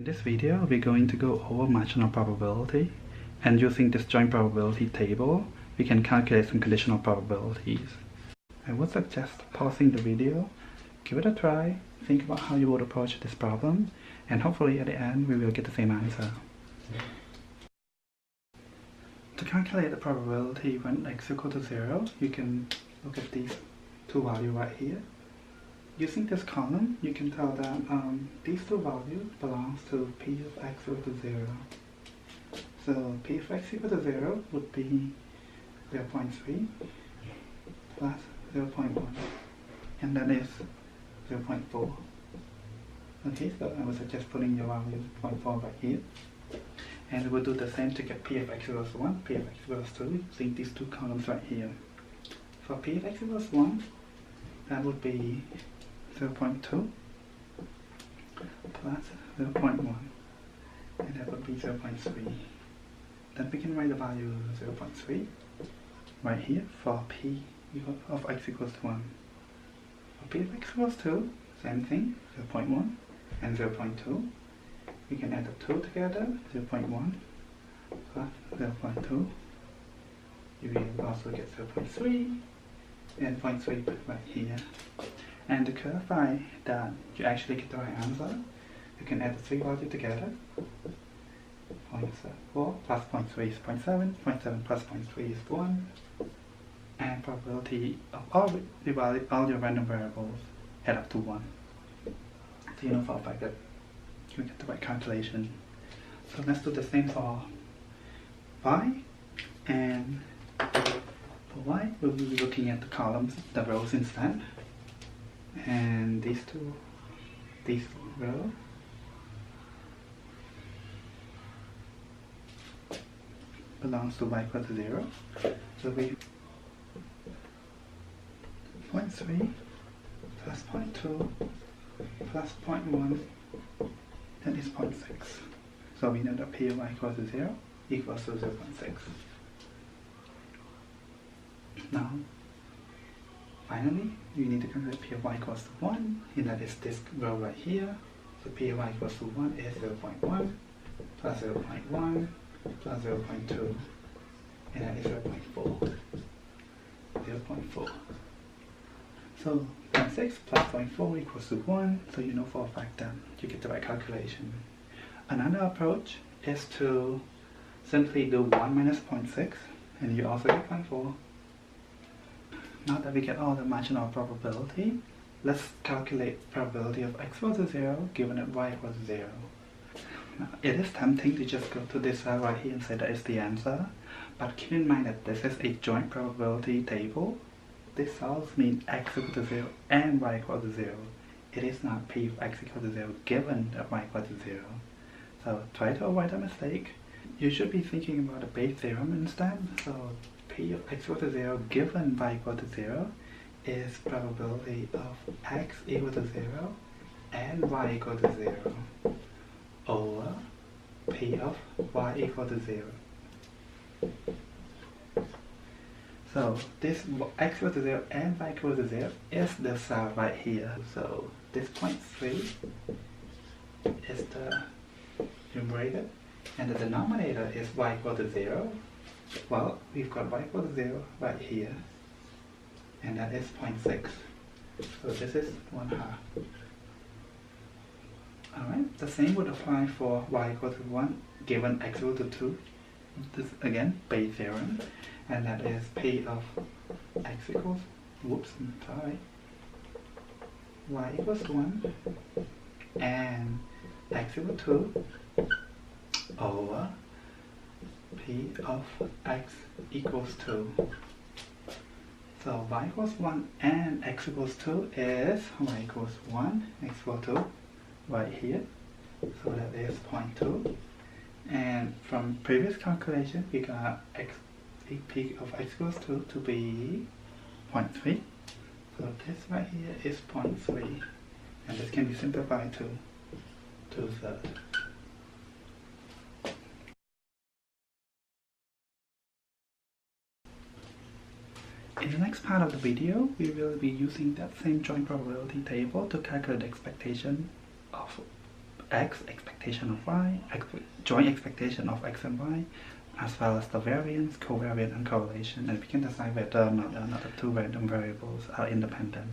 this video, we're going to go over marginal probability, and using this joint probability table, we can calculate some conditional probabilities. I would suggest pausing the video, give it a try, think about how you would approach this problem, and hopefully at the end we will get the same answer. To calculate the probability when x equal to 0, you can look at these two values right here. Using this column, you can tell that these two values belongs to p of x equal to 0. So p of x equal to 0 would be 0.3 plus 0.1, and that is 0.4. Okay, so I would suggest putting your value 0.4 right here. And we'll do the same to get p of x equals 1, p of x equals 2, using these two columns right here. For p of x equals 1, that would be 0.2 plus 0.1, and that would be 0.3. Then we can write the value 0.3 right here for p of x equals 1. For p of x equals 2, same thing, 0.1 and 0.2. We can add the 2 together, 0.1 plus 0.2. You will also get 0.3 and 0.3 right here. And to clarify that you actually get the right answer, you can add the three values together. 0.4 plus 0.3 is 0.7, 0.7 plus 0.3 is 1, and probability of all your random variables add up to 1. So you know for a fact that you get the right calculation. So let's do the same for y, and for y we'll be looking at the columns, the rows instead. And these rows belongs to y equal to 0. So we 0.3 plus 0.2 plus 0.1, that is 0.6. So we know that p of y equals to 0 equals to 0.6. Now, finally, we need to calculate p of y equals to 1, and that is this row right here. So p of y equals to 1 is 0.1 plus 0.1 plus 0.2, and that is 0.4. 0.4. So 0.6 plus 0.4 equals to 1, so you know for a fact that you get the right calculation. Another approach is to simply do 1 minus 0.6, and you also get 0.4. Now that we get all the marginal probability, let's calculate probability of x equals to 0 given that y equals to 0. Now, it is tempting to just go to this cell right here and say that is the answer, but keep in mind that this is a joint probability table. This cells mean x equals to 0 and y equals to 0. It is not p of x equals to 0 given that y equals to 0. So try to avoid that mistake. You should be thinking about the Bayes theorem instead. So p of x equals to 0 given y equals to 0 is probability of x equal to 0 and y equal to 0 over p of y equal to 0. So this x equal to 0 and y equal to 0 is the cell right here. So this 0.3 is the numerator, and the denominator is y equal to 0. Well, we've got y equal to 0 right here, and that is 0.6. So this is 1/2. Alright, the same would apply for y equal to 1 given x equal to 2. This again, Bayes theorem, and that is p of x equals, y equals 1 and x equals 2 over p of x equals 2. So y equals 1 and x equals 2 is y equals 1, x equals 2 right here. So that is 0.2. And from previous calculation, we got p of x equals 2 to be 0.3. So this right here is 0.3. And this can be simplified to 2/3. In the next part of the video, we will be using that same joint probability table to calculate the expectation of x, expectation of y, joint expectation of x and y, as well as the variance, covariance, and correlation, and we can decide whether or not the two random variables are independent.